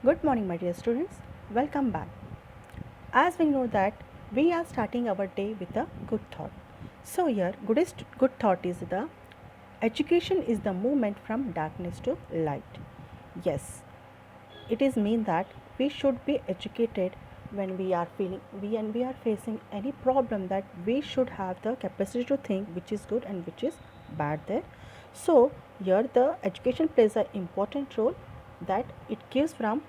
Good morning, my dear students. Welcome back. As we know that we are starting our day with a good thought. So here, good thought is the education is the movement from darkness to light. Yes, it is mean that we should be educated when we are feeling we are facing any problem, that we should have the capacity to think which is good and which is bad there. So here the education plays an important role, that it gives from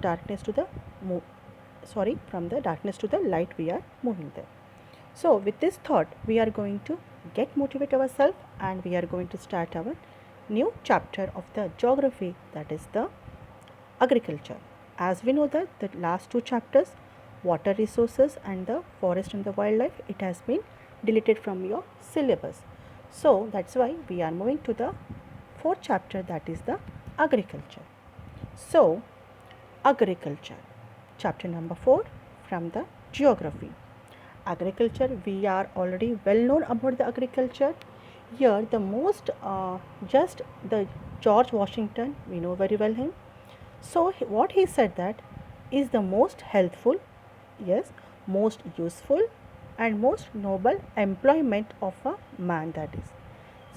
darkness to the from the darkness to the light we are moving there. So with this thought we are going to get motivate ourselves, and we are going to start our new chapter of the geography, that is the agriculture. As we know that the last two chapters, water resources and the forest and the wildlife, it has been deleted from your syllabus. So that's why we are moving to the fourth chapter, that is the agriculture. So agriculture, chapter number 4 from the geography. Agriculture, we are already well known about the agriculture. Here the most just the George Washington, we know very well him. So what he said, that is the most healthful, yes, most useful and most noble employment of a man, that is.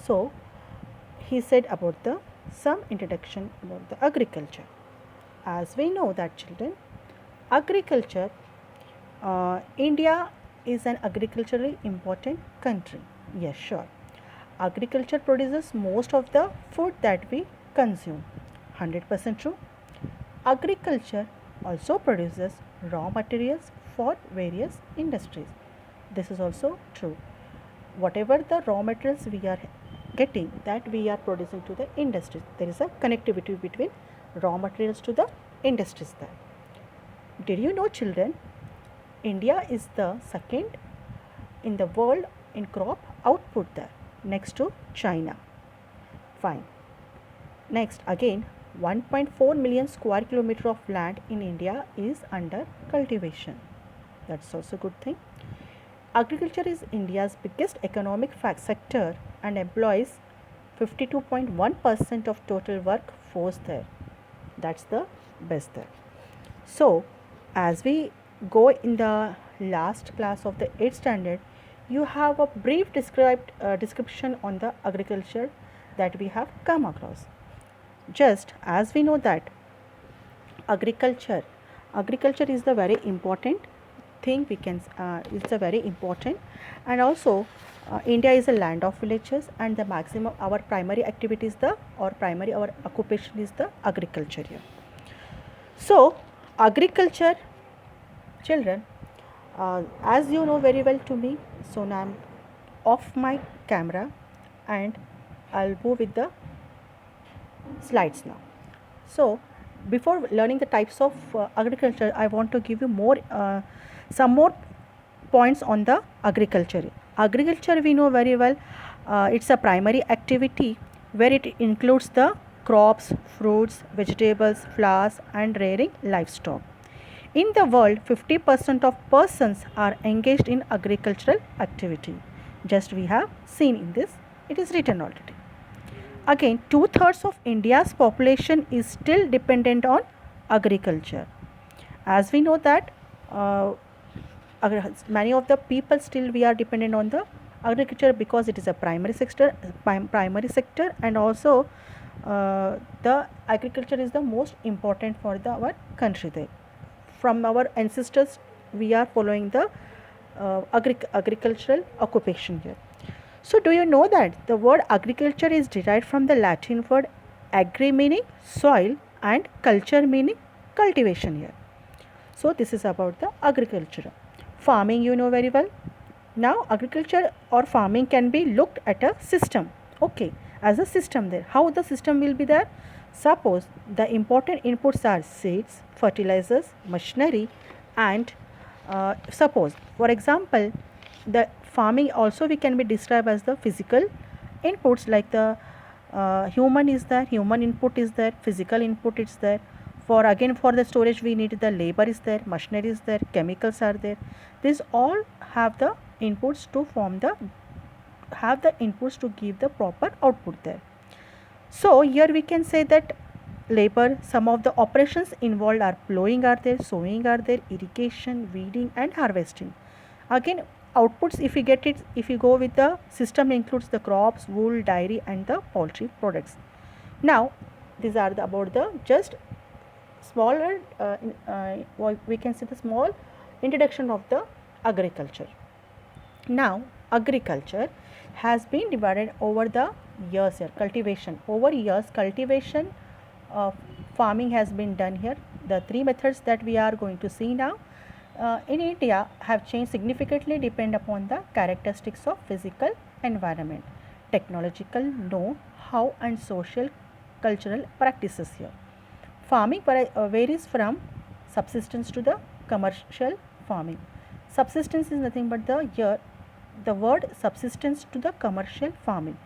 So he said about the some introduction about the agriculture. As we know that children, agriculture, India is an agriculturally important country. Yes, sure. Agriculture produces most of the food that we consume. 100% true. Agriculture also produces raw materials for various industries. This is also true. Whatever the raw materials we are getting, that we are producing to the industries. There is a connectivity between raw materials to the industries there. Did you know, children, India is the second in the world in crop output there, next to China. Fine. Next, again, 1.4 million square kilometer of land in India is under cultivation. That's also a good thing. Agriculture is India's biggest economic sector and employs 52.1% of total workforce there. That's the best there. So, as we go in the last class of the 8th standard, you have a brief description on the agriculture that we have come across. Just as we know that agriculture is the very important thing, we can it's a very important, and also India is a land of villages, and the maximum our primary activity is the or primary our occupation is the agriculture here. So agriculture, children, as you know very well to me, so now I'm off my camera and I'll move with the slides now. So before learning the types of agriculture, I want to give you some more points on the agriculture. Agriculture, we know very well, it's a primary activity where it includes the crops, fruits, vegetables, flowers and rearing livestock. In the world, 50% of persons are engaged in agricultural activity. Just we have seen in this, it is written already. Again, 2/3 of India's population is still dependent on agriculture. As we know that many of the people still we are dependent on the agriculture, because it is a primary sector, and also the agriculture is the most important for our country there. From our ancestors, we are following the agricultural occupation here. So do you know that the word agriculture is derived from the Latin word agri, meaning soil, and culture, meaning cultivation here. So this is about the agriculture. Farming, you know very well. Now agriculture or farming can be looked at a system. Okay, as a system there. How the system will be there? Suppose the important inputs are seeds, fertilizers, machinery, and suppose, for example, the farming also we can be described as the physical inputs, like the human is there, human input is there, physical input is there. For again for the storage we need the labor is there, machinery is there, chemicals are there. These all have the inputs to give the proper output there. So here we can say that labor. Some of the operations involved are plowing are there, sowing are there, irrigation, weeding and harvesting. Again, outputs, if you get it, if you go with the system, includes the crops, wool, dairy and the poultry products. Now these are the about the just smaller we can see the small introduction of the agriculture. Now agriculture has been divided over the years here. Cultivation, over years cultivation of farming has been done here. The three methods that we are going to see now in India have changed significantly depend upon the characteristics of physical environment, technological know-how and social cultural practices here. Farming varies from subsistence to the commercial farming. Subsistence is nothing but the word subsistence to the commercial farming.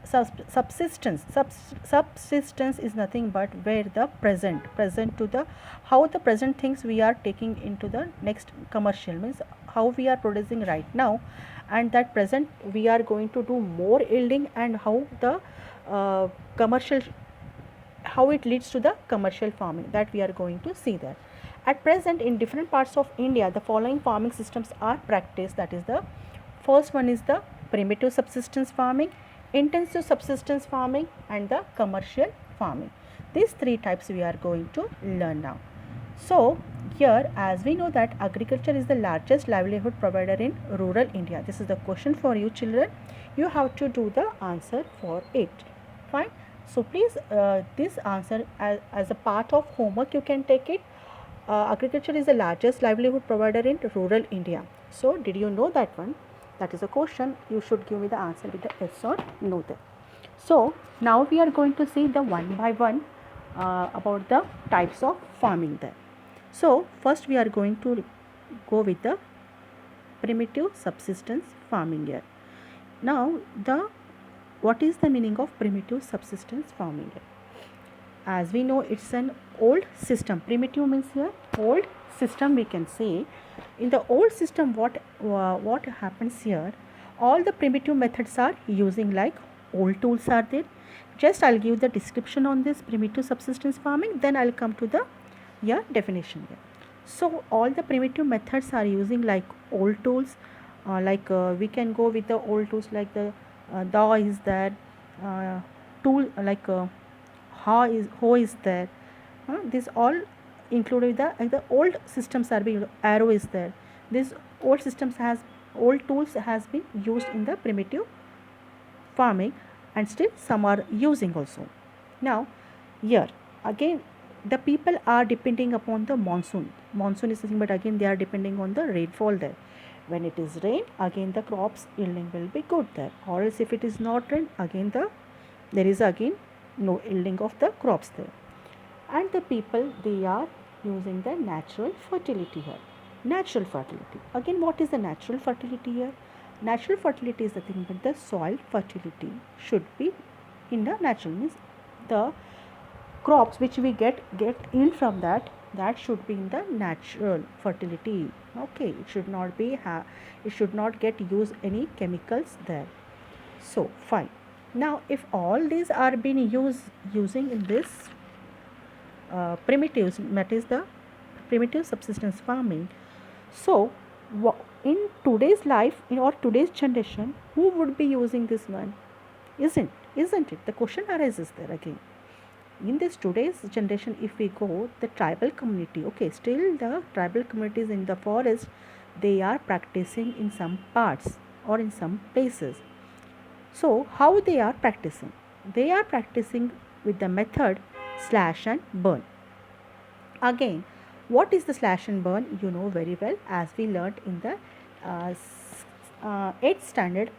Subsistence is nothing but where the present to the how the present things we are taking into the next commercial, means how we are producing right now, and that present we are going to do more yielding, and how the commercial, how it leads to the commercial farming, that we are going to see there. At present in different parts of India the following farming systems are practiced, that is the first one is the primitive subsistence farming, intensive subsistence farming and the commercial farming. These three types we are going to learn now. So here, as we know that agriculture is the largest livelihood provider in rural India. This is the question for you children. You have to do the answer for it. Fine. So please this answer as a part of homework you can take it. Agriculture is the largest livelihood provider in rural India. So did you know that one? That is a question. You should give me the answer with the yes or no there. So now we are going to see the one by one about the types of farming there. So first we are going to go with the primitive subsistence farming here. Now what is the meaning of primitive subsistence farming here? As we know, it's an old system. Primitive means here old system, we can say. In the old system what happens here, all the primitive methods are using like old tools are there. Just I'll give the description on this primitive subsistence farming, then I'll come to the definition here. So all the primitive methods are using like old tools, we can go with the old tools like the daw is there, tool like hoe is there. This all included the old systems are being, arrow is there. This old tools has been used in the primitive farming, and still some are using also. Now here again the people are depending upon the monsoon. Monsoon is nothing but again they are depending on the rainfall there. When it is rain, again the crops yielding will be good there, or else if it is not rain, again there is again no yielding of the crops there. And the people, they are using the natural fertility here. Natural fertility, again what is the natural fertility here? Natural fertility is the thing but the soil fertility should be in the natural, means the crops which we get yield from that should be in the natural fertility. Okay, it should not be it should not get use any chemicals there. So fine. Now if all these are being using in this primitives, that is the primitive subsistence farming, so in today's life, in or today's generation, who would be using this one? Isn't it? The question arises there again. In this today's generation, if we go the tribal community, okay, still the tribal communities in the forest, they are practicing in some parts or in some places. So how they are practicing? They are practicing with the method slash and burn. Again, what is the slash and burn? You know very well, as we learnt in the 8th standard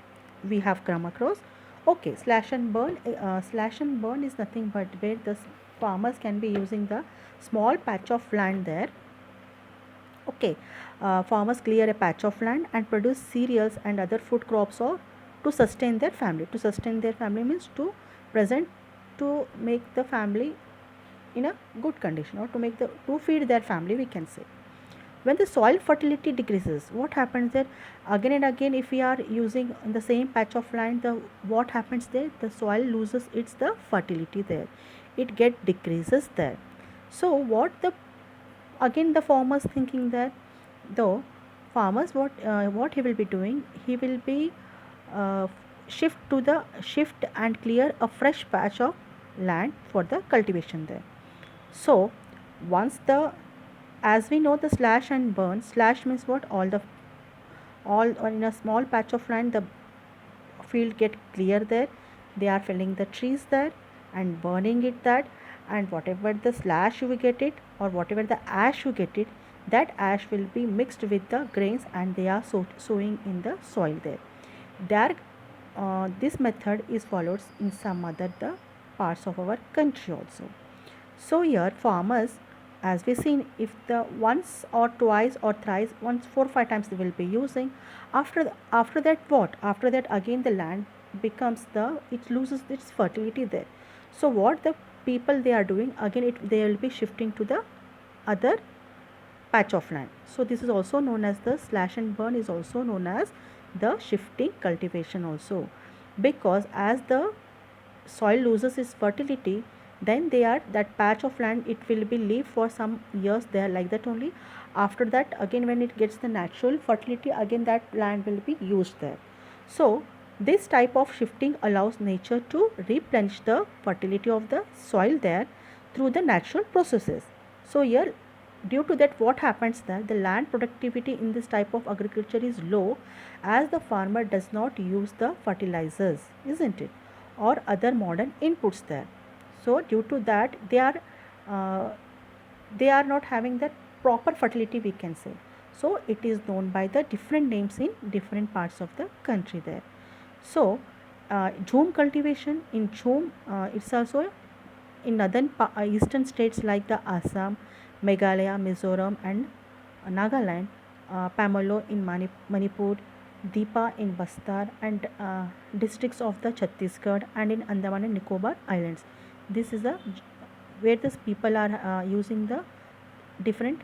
we have come across. Okay, slash and burn is nothing but where the farmers can be using the small patch of land there. Okay, farmers clear a patch of land and produce cereals and other food crops or to sustain their family. To sustain their family means to present, to make the family in a good condition, or to feed their family, we can say. When the soil fertility decreases, what happens there? Again and again, if we are using the same patch of land, what happens there? The soil loses its the fertility there. it get decreases there. So what the again the farmers thinking that though farmers what he will be doing, he will be uh, shift and clear a fresh patch of land for the cultivation there. So once the, as we know, the slash and burn, slash means what, all or in a small patch of land the field get clear there, they are felling the trees there and burning it that, and whatever the slash you get it or whatever the ash you get it, that ash will be mixed with the grains and they are sowing in the soil there. There this method is followed in some other the parts of our country also. So here farmers, as we seen, if the once or twice or thrice, once 4 5 times they will be using. After that what? After that again the land becomes the, it loses its fertility there. So what the people they are doing again, it they will be shifting to the other patch of land. So this is also known as the slash and burn, is also known as the shifting cultivation also, because as the soil loses its fertility, then they are that patch of land, it will be leave for some years there like that only. After that again when it gets the natural fertility, again that land will be used there. So this type of shifting allows nature to replenish the fertility of the soil there through the natural processes. So here, due to that what happens that the land productivity in this type of agriculture is low, as the farmer does not use the fertilizers, isn't it, or other modern inputs there. So due to that uh, they are not having that proper fertility, we can say. So it is known by the different names in different parts of the country there. So jhum cultivation in jhum, it's also in northern eastern states like the Assam, Meghalaya, Mizoram and Nagaland, Pamalo in Manipur, Deepa in Bastar and districts of the Chhattisgarh and in Andaman and Nicobar Islands. This is a where these people are using the different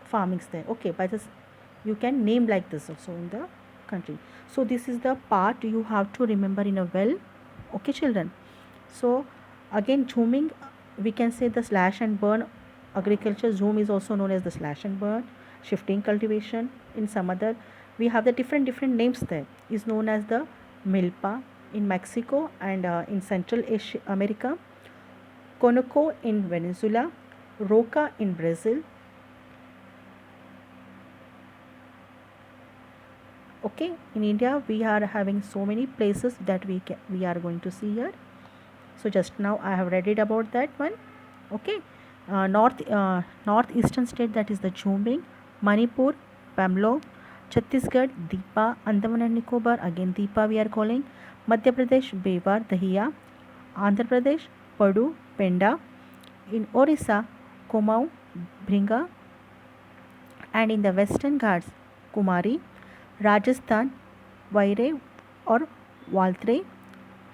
farmings there. Okay, by this you can name like this also in the country. So this is the part you have to remember in a well. Okay, children. So again, zooming, we can say the slash and burn agriculture. Zoom is also known as the slash and burn, shifting cultivation. In some other, we have the different names there. Is known as the milpa in Mexico and in Central Asia, America, conoco in Venezuela, roca in Brazil. Okay, in India we are having so many places that we are going to see here. So just now I have read it about that one. Okay, northeastern state, that is the Jhumbing, Manipur, Pamlo, Chhattisgarh, Deepa, Andaman and Nicobar, again Deepa we are calling, Madhya Pradesh, Bewar, Dahiya, Andhra Pradesh, Padu, Penda, in Orissa, Kumaon, Bringa, and in the Western Ghats, Kumari, Rajasthan, Vaire or Waltre,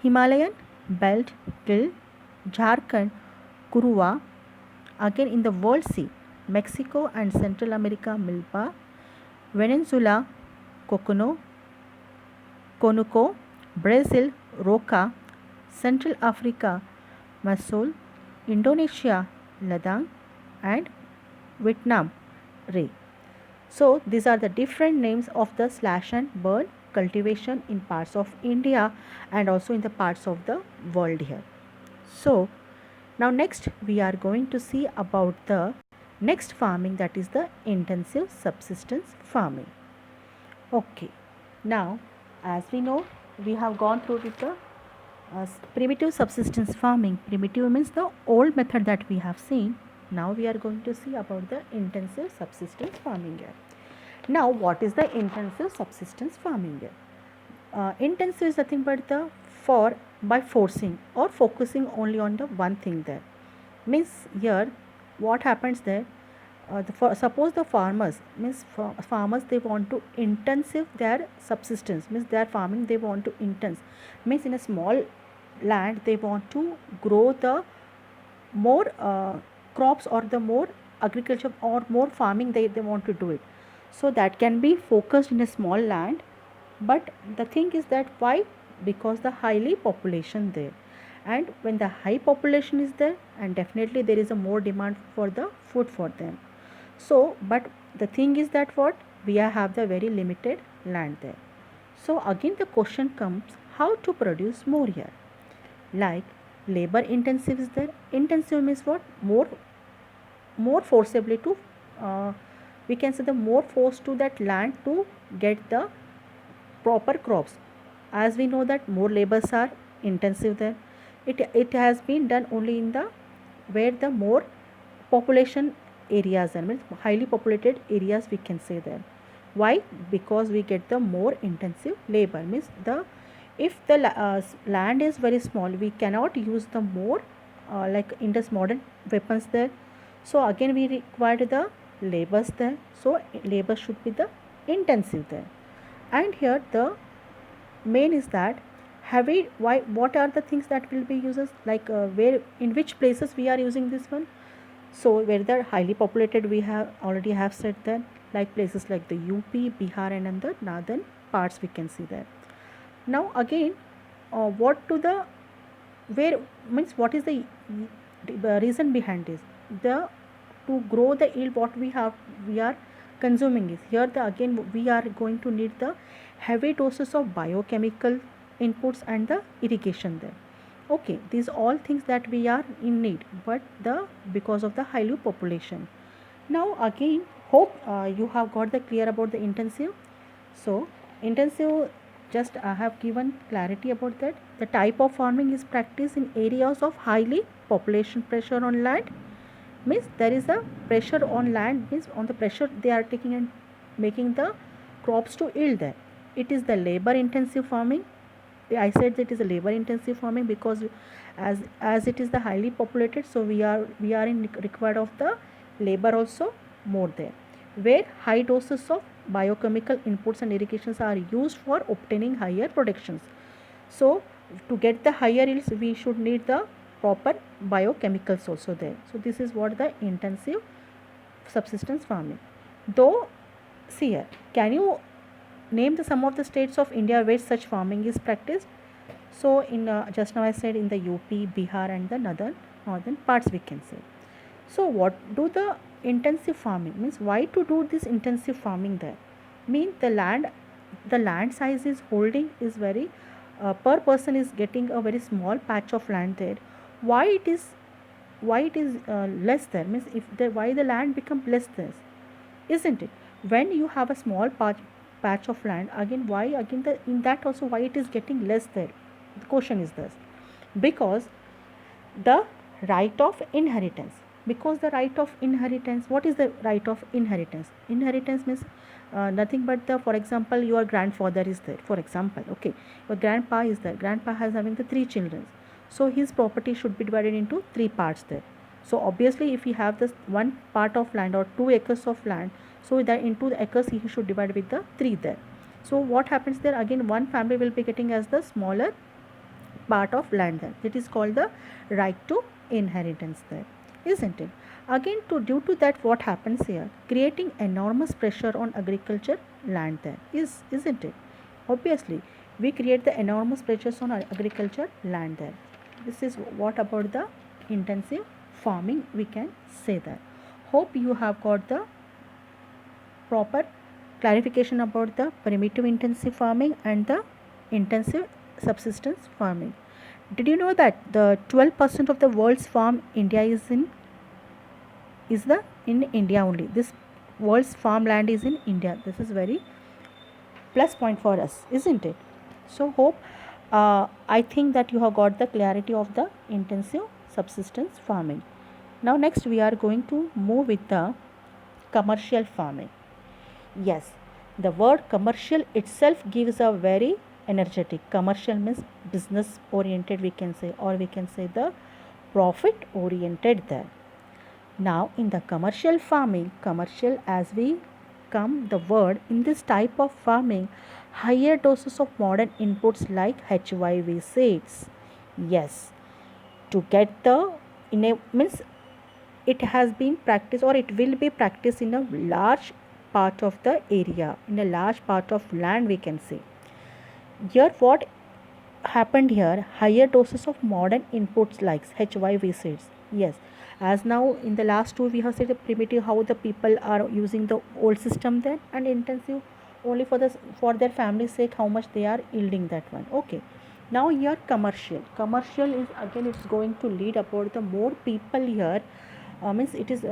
Himalayan belt till Jharkhand, Kuruwa, again in the World Sea, Mexico and Central America, Milpa, Venezuela, Cocono, Conuco, Brazil, Roca, Central Africa, Masol, Indonesia, Ladang, and Vietnam, Ray. So these are the different names of the slash and burn cultivation in parts of India and also in the parts of the world here. So now next we are going to see about the next farming, that is the intensive subsistence farming. Okay, now as we know, we have gone through with the primitive subsistence farming. Primitive means the old method that we have seen. Now we are going to see about the intensive subsistence farming here. Now what is the intensive subsistence farming here? Intensive is nothing but the for by forcing or focusing only on the one thing there. Means here what happens there, suppose the farmers means farmers they want to intensive their subsistence, means they are farming, they want to intense, means in a small land they want to grow the more crops or the more agriculture or more farming they want to do it. So that can be focused in a small land, but the thing is that why, because the highly population there, And when the high population is there, and definitely there is a more demand for the food for them. So but the thing is that what we have the very limited land there. So again the question comes, how to produce more here? Like labor intensive is there. Intensive means what? More forcibly to uh, we can say the more force to that land to get the proper crops. As we know that more labors are intensive there. It has been done only in the where the more population areas are, means highly populated areas we can say there. Why? Because we get the more intensive labor, means the if the land is very small, we cannot use the more like in this modern weapons there. So again we require the labors there. So labor should be the intensive there. And here the main is that have we why what are the things that will be uses, like where in which places we are using this one. So where the highly populated we have already have said that, like places like the UP, Bihar and the northern parts we can see there. Now again what to the where means what is the reason behind this? The to grow the yield what we are consuming is here the again we are going to need the heavy doses of biochemical inputs and the irrigation there. Okay, these all things that we are in need, but the because of the highly population. Now again hope you have got the clear about the intensive. So intensive, just I have given clarity about that. The type of farming is practiced in areas of highly population pressure on land, means there is a pressure on land, means on the pressure they are taking and making the crops to yield there. It is the labor intensive farming. I said that it is a labor intensive farming because as it is the highly populated, so we are in required of the labor also more there, where high doses of biochemical inputs and irrigations are used for obtaining higher productions. So to get the higher yields we should need the proper biochemicals also there. So this is what the intensive subsistence farming. Though see here, can you name the some of the states of India where such farming is practiced? So in just now I said in the UP, Bihar and the northern parts we can say. So what do the intensive farming means? Why to do this intensive farming there? Mean the land size is holding is very per person is getting a very small patch of land there. Why it is less there, means if the why the land become less there, isn't it? When you have a small patch of land, again why again the in that also why it is getting less there? The question is this, because the right of inheritance. Because the right of inheritance, what is the right of inheritance? Inheritance means nothing but the, for example, your grandfather is there, for example, okay, your grandpa is there, grandpa has having the three children, so his property should be divided into three parts there. So obviously if he have this one part of land or 2 acres of land, so that into the acres he should divide with the three there. So what happens there, again one family will be getting as the smaller part of land there. That is called the right to inheritance there, isn't it? Again to due to that what happens here, creating enormous pressure on agriculture land there, isn't it? Obviously we create the enormous pressures on our agriculture land there. This is what about the intensive farming we can say that. Hope you have got the proper clarification about the primitive intensive farming and the intensive subsistence farming. Did you know that the 12% of the world's farm India is the in India only? This world's farmland is in India. This is very plus point for us, isn't it? So hope I think that you have got the clarity of the intensive subsistence farming. Now next we are going to move with the commercial farming. Yes, the word commercial itself gives a very energetic. Commercial means business oriented we can say, or we can say the profit oriented there. Now in the commercial farming, commercial as we come the word in this type of farming, higher doses of modern inputs like HYV seeds. Yes, to get the in a means it has been practiced or it will be practiced in a large part of the area, in a large part of land we can say. Here what happened here, higher doses of modern inputs like HYV seeds. Yes, as now in the last two we have said the primitive how the people are using the old system there, and intensive only for the for their family's sake how much they are yielding that one. Okay. Now here commercial. Commercial is again it's going to lead about the more people here, means it is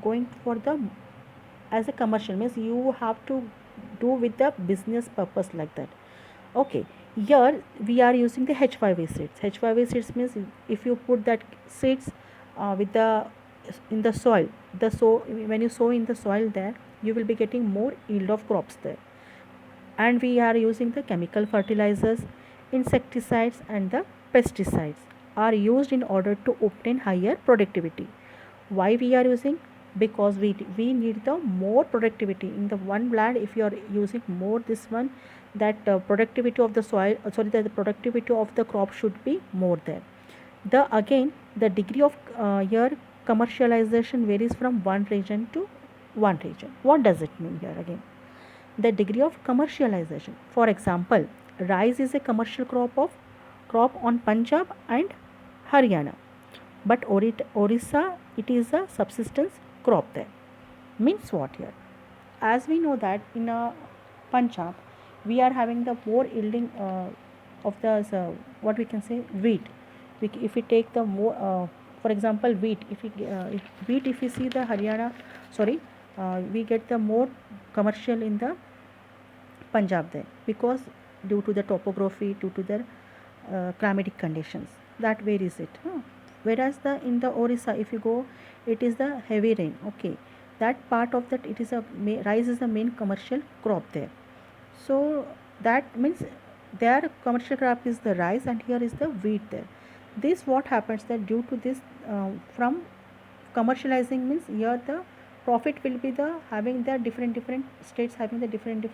going for the as a commercial, means you have to do with the business purpose like that. Okay, here we are using the H5A seeds. H5A seeds means if you put that seeds with the in the soil, the so when you sow in the soil there, you will be getting more yield of crops there. And we are using the chemical fertilizers, insecticides and the pesticides are used in order to obtain higher productivity. Why we are using? Because we need the more productivity in the one land. If you are using more this one, that productivity of the soil, sorry, the productivity of the crop should be more there. The again the degree of here commercialization varies from one region to one region. What does it mean here again? The degree of commercialization. For example, rice is a commercial crop on Punjab and Haryana, but Orissa it is a subsistence crop there. Means what here? As we know that in Punjab we are having the more yielding of the what we can say wheat. If we take the more for example wheat, if we see the Haryana, sorry, we get the more commercial in the Punjab there, because due to the topography, due to the climatic conditions, that varies it. Whereas the in the Orissa, if you go, it is the heavy rain. Okay, that part of that it is a rice is the main commercial crop there. So that means their commercial crop is the rice, and here is the wheat there. This what happens that due to this from commercializing means here the profit will be the having the different states having the different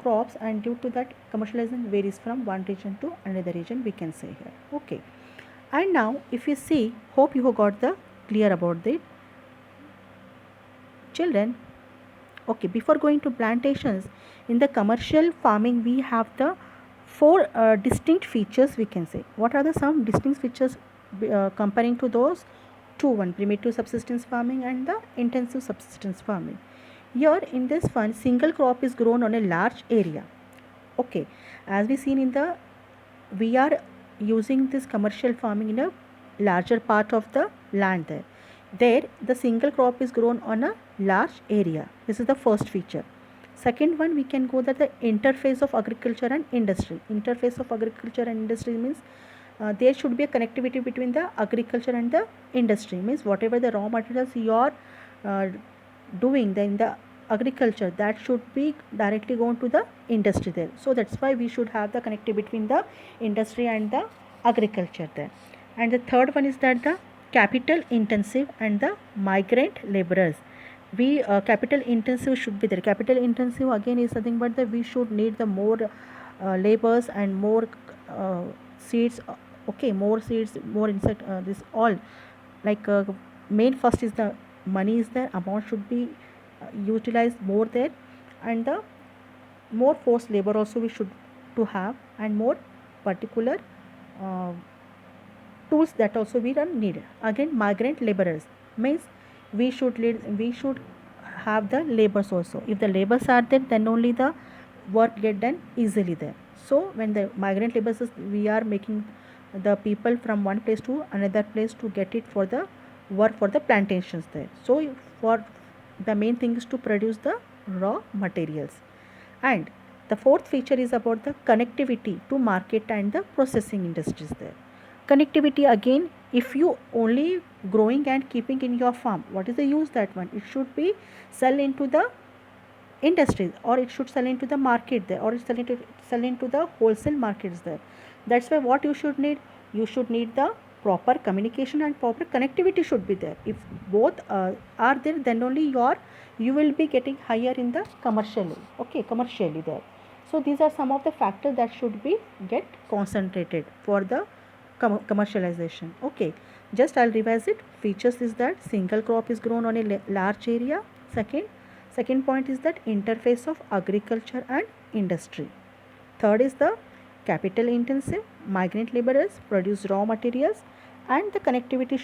crops, and due to that commercialization varies from one region to another region, we can say here. Okay, and now if you see, hope you have got the clear about the children. Okay, before going to plantations, in the commercial farming we have the four distinct features, we can say. What are the some distinct features comparing to those two? One, primitive subsistence farming and the intensive subsistence farming. Here in this one, single crop is grown on a large area. Okay, as we seen in the, we are using this commercial farming in a larger part of the land there. There the single crop is grown on a large area. This is the first feature. Second one, we can go that the interface of agriculture and industry. Interface of agriculture and industry means there should be a connectivity between the agriculture and the industry. Means whatever the raw materials you are doing in the agriculture, that should be directly going to the industry there. So that's why we should have the connectivity between the industry and the agriculture there. And the third one is that the capital intensive and the migrant laborers. We capital intensive should be there. Capital intensive again is something, but we should need the more labors and more seeds. Okay, more seeds, more insect. This all like main first is the money is there. Amount should be utilized more there, and the more forced labor also we should to have, and more particular uh, tools that also we are needed. Again, migrant laborers means we should have the labors also. If the labors are there, then only the work get done easily there. So when the migrant laborers we are making the people from one place to another place to get it for the work for the plantations there. So for the main thing is to produce the raw materials. And the fourth feature is about the connectivity to market and the processing industries there. Connectivity again, if you only growing and keeping in your farm, what is the use that one? It should be sell into the industries, or it should sell into the market there, or it sell into the wholesale markets there. That's why what you should need, you should need the proper communication and proper connectivity should be there. If both are there, then only you will be getting higher in the commercially. Okay, commercially there. So these are some of the factors that should be get concentrated for the commercialization. Okay, just I'll revise it. Features is that single crop is grown on a large area. Second point is that interface of agriculture and industry. Third is the capital intensive, migrant laborers produce raw materials, and the connectivity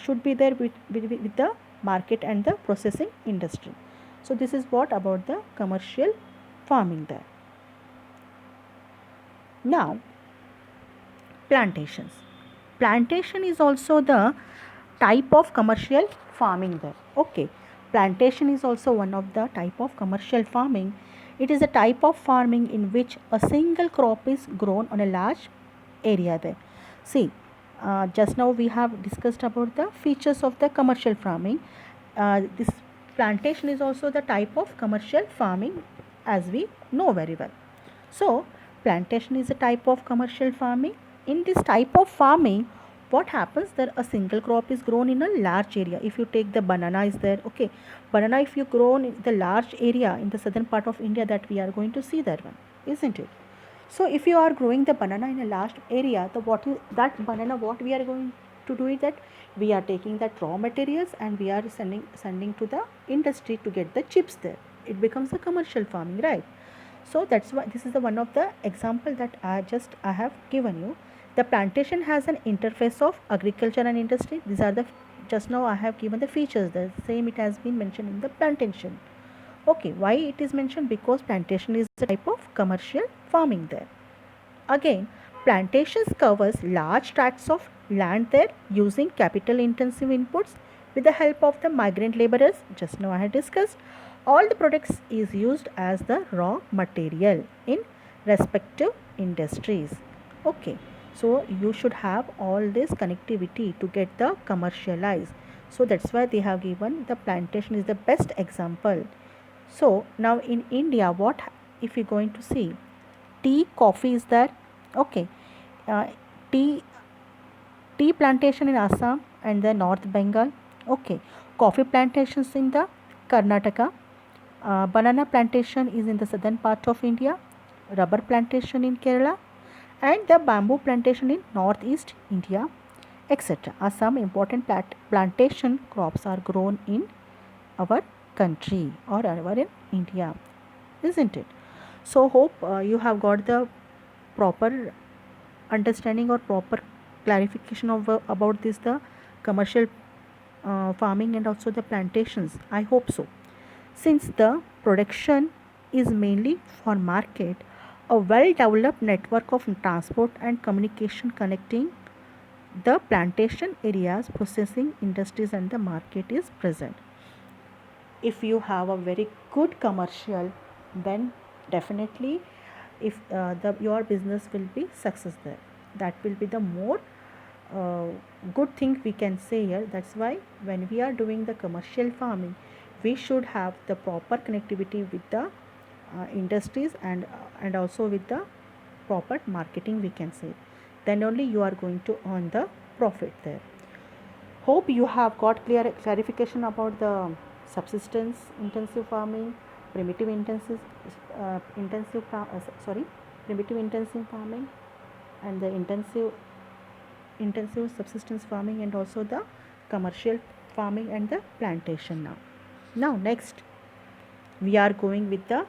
should be there with the market and the processing industry. So this is what about the commercial farming there. Now, plantations. Plantation is also the type of commercial farming there. Okay, plantation is also one of the type of commercial farming. It is a type of farming in which a single crop is grown on a large area there. See, just now we have discussed about the features of the commercial farming. This plantation is also the type of commercial farming, as we know very well. So, plantation is a type of commercial farming. In this type of farming, what happens that a single crop is grown in a large area. If you take the banana is there, okay, banana if you grown in the large area in the southern part of India, that we are going to see that one, isn't it? So if you are growing the banana in a large area, the what is that banana, what we are going to do is that we are taking that raw materials and we are sending to the industry to get the chips there. It becomes a commercial farming, right? So that's why this is the one of the example that I have given you. The plantation has an interface of agriculture and industry. These are the just now I have given the features. The same it has been mentioned in the plantation. Okay, why it is mentioned? Because plantation is a type of commercial farming there. Again, plantations covers large tracts of land there using capital intensive inputs with the help of the migrant laborers. Just now I had discussed. All the products is used as the raw material in respective industries. Okay, so you should have all this connectivity to get the commercialized. So that's why they have given the plantation is the best example. So now in India, what if you're going to see tea, coffee is there. Okay, uh, tea tea plantation in Assam and the North Bengal. Okay, coffee plantations in the Karnataka. Banana plantation is in the southern part of India. Rubber plantation in Kerala, and the bamboo plantation in northeast India, etc. Are some important plantation crops are grown in our country or our in India, isn't it? So hope you have got the proper understanding or proper clarification of about this the commercial farming and also the plantations. I hope so. Since the production is mainly for market, a well developed network of transport and communication connecting the plantation areas, processing industries, and the market is present. If you have a very good commercial, then definitely if your business will be success there, that will be the more uh, good thing we can say here. That's why when we are doing the commercial farming, we should have the proper connectivity with the industries and also with the proper marketing we can say. Then only you are going to earn the profit there. Hope you have got clear clarification about the subsistence intensive farming, primitive sorry, primitive intensive farming, and the intensive subsistence farming, and also the commercial farming and the plantation. Now next we are going with the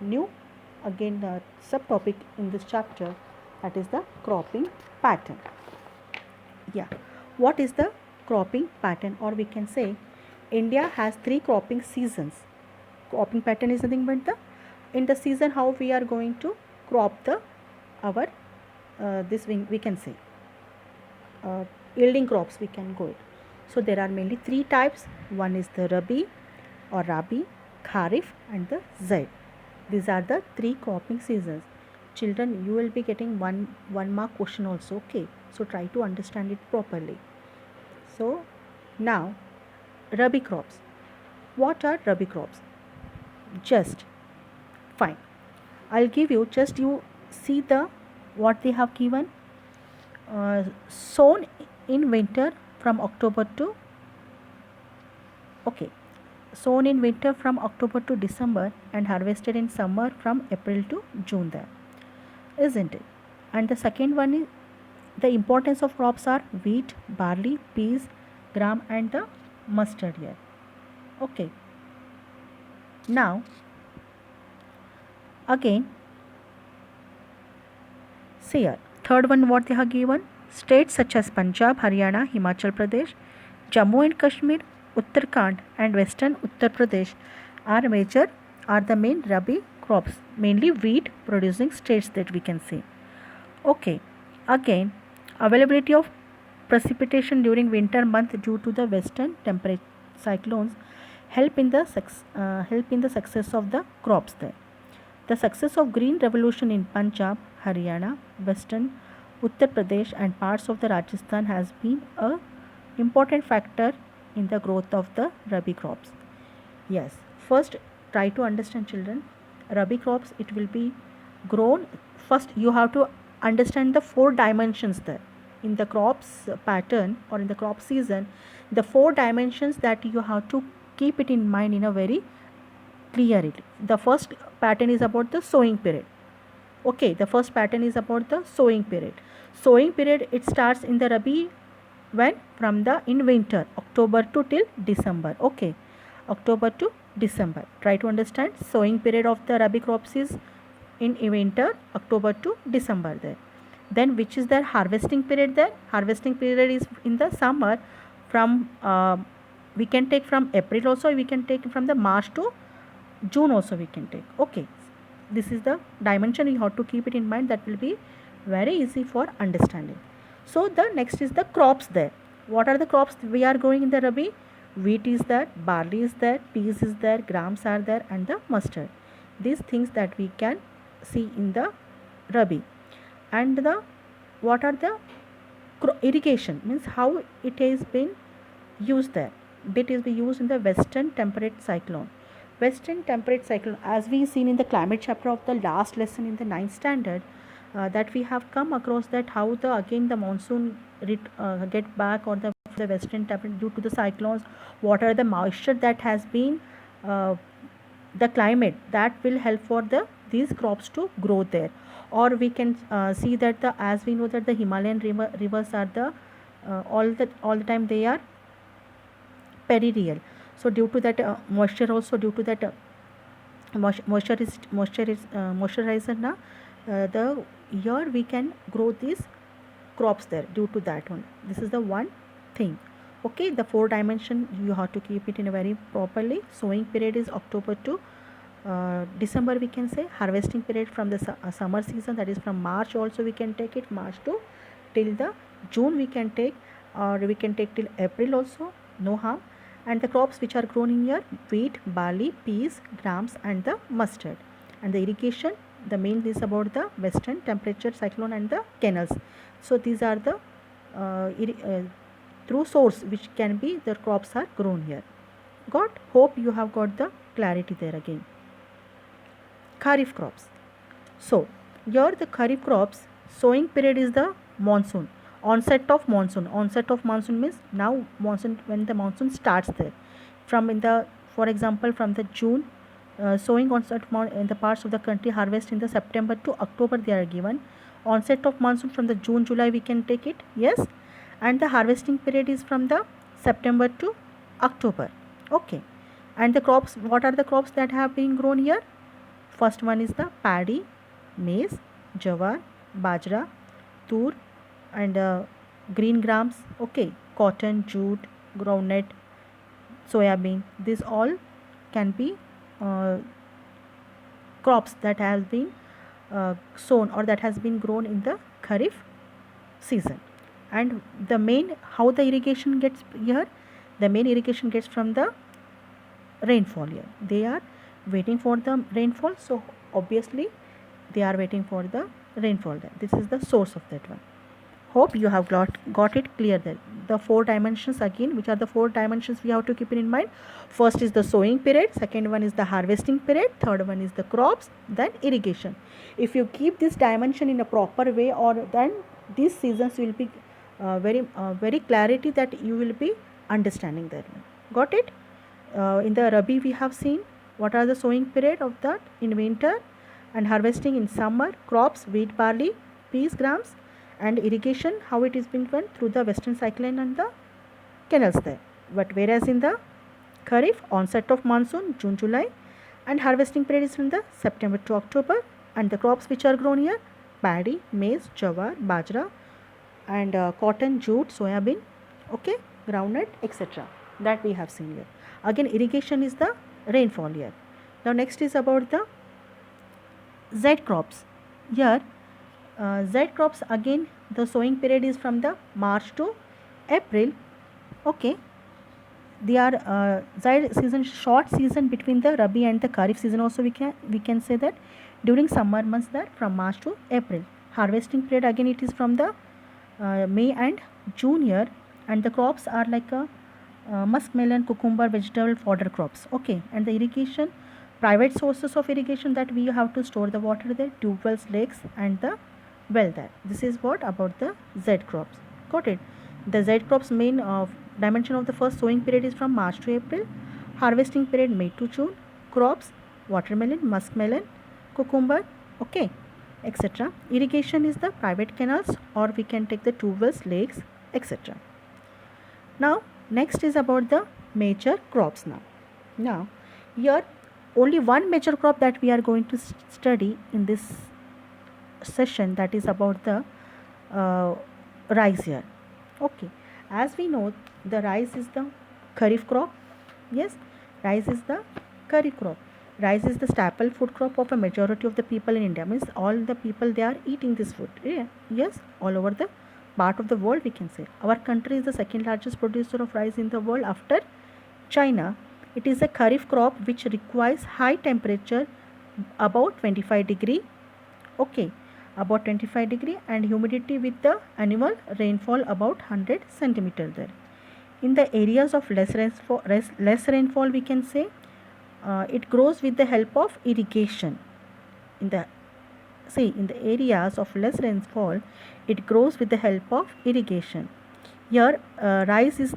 new again the subtopic in this chapter, that is the cropping pattern. Yeah, what is the cropping pattern, or we can say India has 3 cropping seasons. Cropping pattern is nothing but the in the season how we are going to crop the our this we can say uh, yielding crops we can go it. So there are mainly 3 types. One is the Rabi or Rabi, Kharif, and the Zaid. These are the 3 cropping seasons. Children, you will be getting one mark question also. Okay, so try to understand it properly. So now Rabi crops. What are Rabi crops? Just fine. I'll give you just you see the what they have given. Sown in winter from October to okay, sown in winter from October to December and harvested in summer from April to June there, isn't it? And the second one is the importance of crops are wheat, barley, peas, gram, and the mustard here. Okay, now again See here, third one what they have given, states such as Punjab, Haryana, Himachal Pradesh, Jammu and Kashmir, Uttarakhand and Western Uttar Pradesh are the main Rabi crops, mainly wheat producing states that we can see. Okay, again, availability of precipitation during winter month due to the western temperate cyclones help in the success of the crops there. The success of green revolution in Punjab, Haryana, western Uttar Pradesh and parts of the Rajasthan has been a important factor in the growth of the Rabi crops. Yes, first try to understand children. Rabi crops it will be grown. First you have to understand the four dimensions there. In the crops pattern or in the crop season, the four dimensions that you have to keep it in mind in a very clearly. The first pattern is about the sowing period. Okay, the first pattern is about the sowing period. Sowing period it starts in the Rabi when from the in winter October to till December. Okay, October to December. Try to understand sowing period of the Rabi crops is in winter October to December there. Then which is the harvesting period there? Harvesting period is in the summer from we can take from April also, we can take from the March to June also we can take. Okay, this is the dimension you have to keep it in mind, that will be very easy for understanding. So the next is the crops there. What are the crops we are growing in the Rabi? Wheat is there, barley is there, peas is there, grams are there and the mustard. These things that we can see in the Rabi. And the what are the irrigation means how it has been used there. It is be used in the western temperate cyclone. Western temperate cyclone, as we seen in the climate chapter of the last lesson in the 9th standard, that we have come across that how the again the monsoon get back or the western temperate due to the cyclones, what are the moisture that has been the climate that will help for the these crops to grow there. Or we can see that the as we know that the Himalayan rivers are the all the time they are perennial. So due to that moisture also, due to that moisturizer now the here we can grow these crops there due to that one. This is the one thing. Okay, the four dimension you have to keep it in a very properly. Sowing period is October to December we can say. Harvesting period from the summer season, that is from March also we can take it, March to till the June we can take, or we can take till April also, no harm. And the crops which are grown in here, wheat, barley, peas, grams and the mustard. And the irrigation, the main is about the western temperature cyclone and the canals. So these are the through source which can be the crops are grown here. Got? Hope you have got the clarity there again. Kharif crops. So here the Kharif crops sowing period is the monsoon. Onset of monsoon. Onset of monsoon means now monsoon, when the monsoon starts there. From in the, for example, from the June sowing onset in the parts of the country, harvest in the September to October they are given. Onset of monsoon from the June, July we can take it. Yes. And the harvesting period is from the September to October. Okay. And the crops, what are the crops that have been grown here? First one is the paddy, maize, jawar, bajra, tur and green grams. Okay, cotton, jute, groundnut, soybean. These all can be crops that have been sown or that has been grown in the Kharif season. And the main, how the irrigation gets here? The main irrigation gets from the rainfall here. They are waiting for the rainfall, so obviously they are waiting for the rainfall there. This is the source of that one. Hope you have got it clear there. The four dimensions again, which are the four dimensions we have to keep it in mind. First is the sowing period, second one is the harvesting period, third one is the crops, then irrigation. If you keep this dimension in a proper way, or then these seasons will be very clarity that you will be understanding that one. Got it? In the Rabi we have seen what are the sowing period of that in winter, and harvesting in summer, crops, wheat, barley, peas, grams, and irrigation how it is being done through the western cyclone and the canals there. But whereas in the Kharif, onset of monsoon June, July, and harvesting period is from the September to October, and the crops which are grown here, paddy, maize, jawar, bajra, and cotton, jute, soybean, okay, groundnut, etc. That we have seen here. Again, irrigation is the rainfall here. Now, next is about the Z crops. Here, Z crops again, the sowing period is from the March to April. Okay, they are Zaid season, short season between the Rabi and the Kharif season. Also, we can say that during summer months, that from March to April. Harvesting period again, it is from the May and June here, and the crops are like a muskmelon, cucumber, vegetable fodder crops. Okay, and the irrigation, private sources of irrigation, that we have to store the water there, tube wells, lakes, and the well there. This is what about the Z crops. Got it? The Z crops main dimension of the first sowing period is from March to April. Harvesting period May to June. Crops watermelon, muskmelon, cucumber, okay, etc. Irrigation is the private canals, or we can take the tube wells, lakes, etc. Now, next is about the major crops now. Now, here only one major crop that we are going to study in this session, that is about the uh, rice here. Okay, as we know, the rice is the kharif crop. Yes, rice is the kharif crop. Rice is the staple food crop of a majority of the people in India. Means all the people, they are eating this food. Yeah. Yes, all over the part of the world, we can say. Our country is the second largest producer of rice in the world after China. It is a kharif crop which requires high temperature, about 25 degree. Okay, about 25 degree, and humidity with the annual rainfall about 100 centimeter there. In the areas of less rainfall, we can say it grows with the help of irrigation. In the in the areas of less rainfall, it grows with the help of irrigation. Here, rice is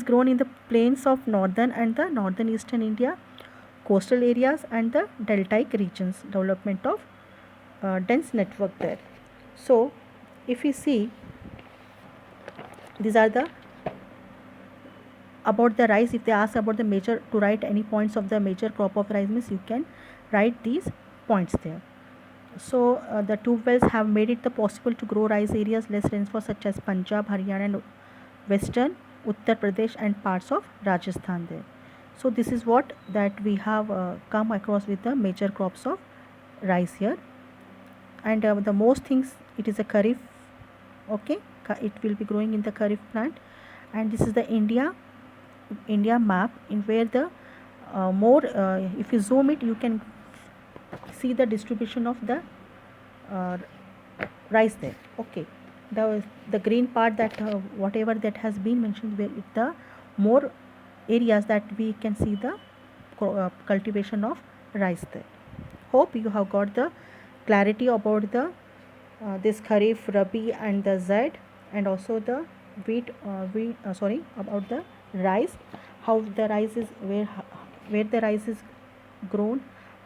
grown in the plains of northern and the northern eastern India, coastal areas, and the deltaic regions. Development of dense network there. So, if we see, these are the about the rice. If they ask about the major, to write any points of the major crop of rice, means you can write these points there. So the tube wells have made it possible to grow rice areas less rainfall, such as Punjab, Haryana, and western Uttar Pradesh and parts of Rajasthan there. So this is what that we have come across with the major crops of rice here. And the most things, it is a kharif. Okay, it will be growing in the kharif plant. And this is the India map, in where the more if you zoom it, you can see the distribution of the uh, rice there. Okay, the green part, that whatever that has been mentioned, where the more areas that we can see the cultivation of rice there. Hope you have got the clarity about the this kharif, rabi, and the Z, and also the about the rice, how the rice is, where the rice is grown,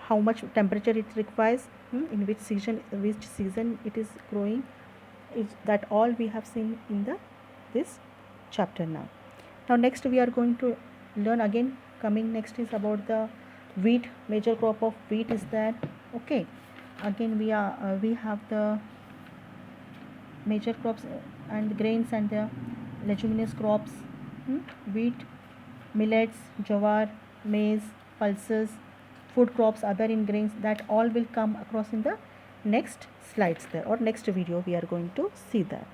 how much temperature it requires, in which season it is growing, is that all we have seen in the this chapter now. Now next we are going to learn again. Coming next is about the wheat. Major crop of wheat is that. Okay, again we have the major crops and grains and the leguminous crops, wheat, millets, jawar, maize, pulses, food crops, other in grains, that all will come across in the next slides there, or next video we are going to see that.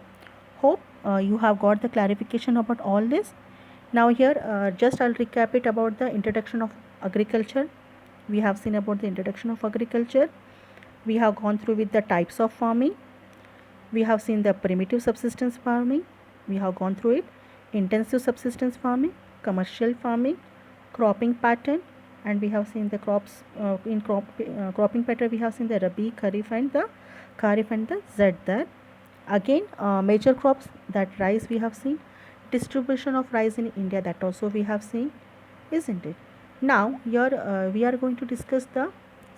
Hope you have got the clarification about all this. Now here just I'll recap it about the introduction of agriculture. We have seen about the introduction of agriculture. We have gone through with the types of farming. We have seen the primitive subsistence farming. We have gone through it. Intensive subsistence farming, commercial farming, cropping pattern, and we have seen the crops in cropping pattern. We have seen the Rabi, Kharif, and the Z there. Again, major crops, that rice we have seen. Distribution of rice in India, that also we have seen, isn't it? Now here we are going to discuss the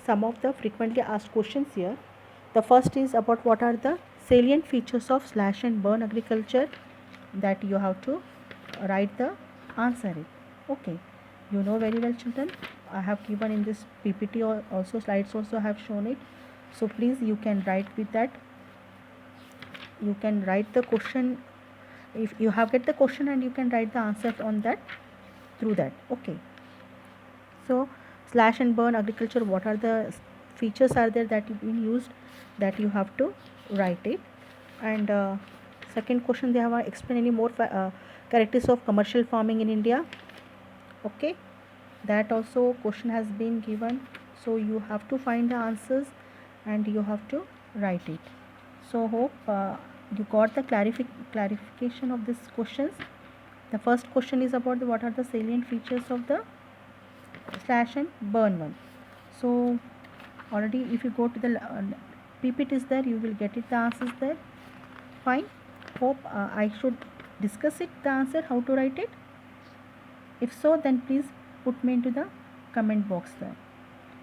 some of the frequently asked questions here. The first is about what are the salient features of slash and burn agriculture, that you have to write the answer it. Okay, you know very well, children. I have given in this PPT, or also slides also have shown it. So please, you can write with that. You can write the question, if you have get the question, and you can write the answer on that through that. Okay. So slash and burn agriculture, what are the features are there that have been used, that you have to write it. And second question, they have explain any more characteristics of commercial farming in India. Okay, that also question has been given, so you have to find the answers and you have to write it. So hope you got the clarification of these questions. The first question is about what are the salient features of the slash and burn one. So already if you go to the PPT is there, you will get it, the answers there. Fine. Hope I should discuss it, the answer, how to write it. If so, then please put me into the comment box there.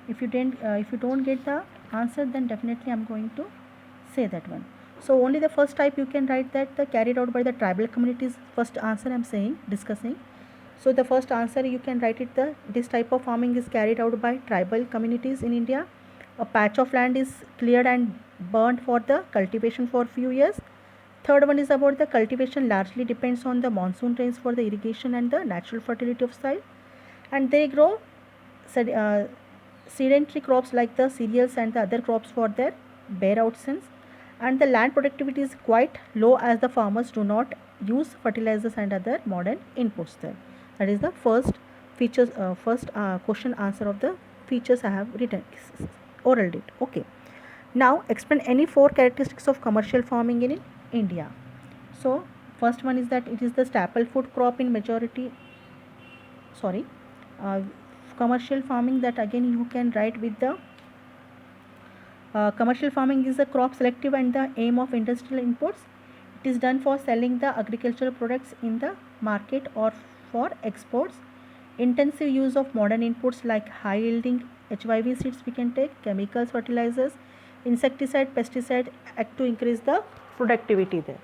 If you don't get the answer, then definitely I'm going to say that one. So only the first type you can write, that the carried out by the tribal communities. First answer I'm saying, discussing. So the first answer you can write it, this type of farming is carried out by tribal communities in India. A patch of land is cleared and burnt for the cultivation for few years. Third one is about the cultivation largely depends on the monsoon rains for the irrigation and the natural fertility of soil, and they grow sedentary crops like the cereals and the other crops for their bare outcomes, and the land productivity is quite low as the farmers do not use fertilizers and other modern inputs there. That is the first features, first question answer of the features I have written, oral it. Okay. Now explain any 4 characteristics of commercial farming in India. So first one is that it is the staple food crop in majority. Sorry, commercial farming, that again you can write with the commercial farming is a crop selective and the aim of industrial inputs. It is done for selling the agricultural products in the market or for exports. Intensive use of modern inputs like high yielding HYV seeds we can take, chemicals, fertilizers, insecticide, pesticide act to increase the productivity there.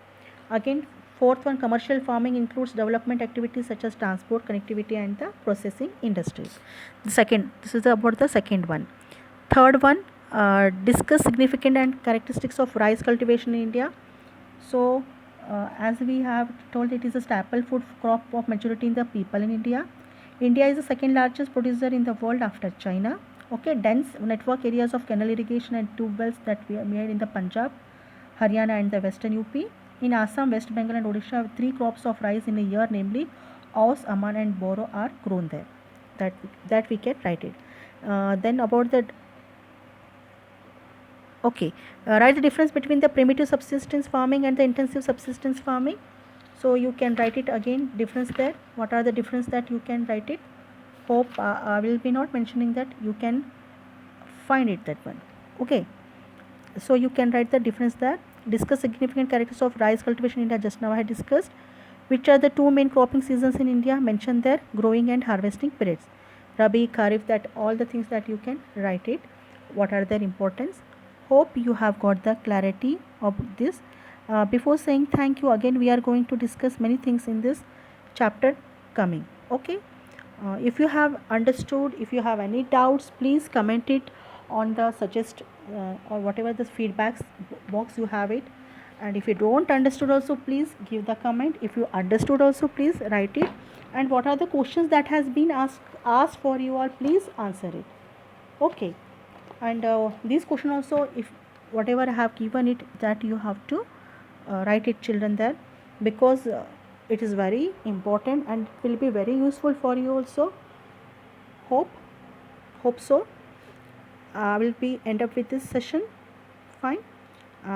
Again, fourth one, commercial farming includes development activities such as transport, connectivity and the processing industries. This is about the second one. Third one, discuss significant and characteristics of rice cultivation in India. So as we have told, it is a staple food crop of majority in the people in India. India is the second largest producer in the world after China. Okay, dense network areas of canal irrigation and tube wells that we are made in the Punjab, Haryana and the western UP. In Assam, West Bengal and Odisha, 3 crops of rice in a year, namely Aus, Aman and Boro are grown there. That we can write it. Then about the okay, write the difference between the primitive subsistence farming and the intensive subsistence farming. So you can write it again, difference there. What are the difference that you can write it? Hope I will be not mentioning that, you can find it, that one. Okay, so you can write the difference there. Discuss significant characteristics of rice cultivation in India, just now I had discussed. Which are the 2 main cropping seasons in India? Mentioned there, growing and harvesting periods. Rabi, Kharif, that all the things that you can write it. What are their importance? Hope you have got the clarity of this. Before saying thank you, again we are going to discuss many things in this chapter coming. Okay. If you have understood, if you have any doubts, please comment it on the suggest or whatever the feedbacks box you have it. And if you don't understood also, please give the comment. If you understood also, please write it. And what are the questions that has been asked for you all, please answer it. Okay. And this question also, if whatever I have given it, that you have to write it, children, there, because it is very important and will be very useful for you also. Hope so. I will be end up with this session. Fine.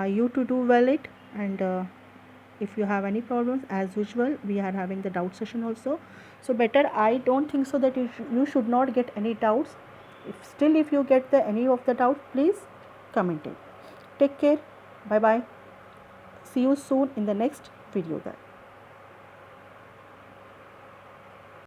You to do well it, and if you have any problems, as usual we are having the doubt session also. So better, I don't think so that you should not get any doubts. If you get any of the doubt, please comment it. Take care. Bye bye. See you soon in the next video there.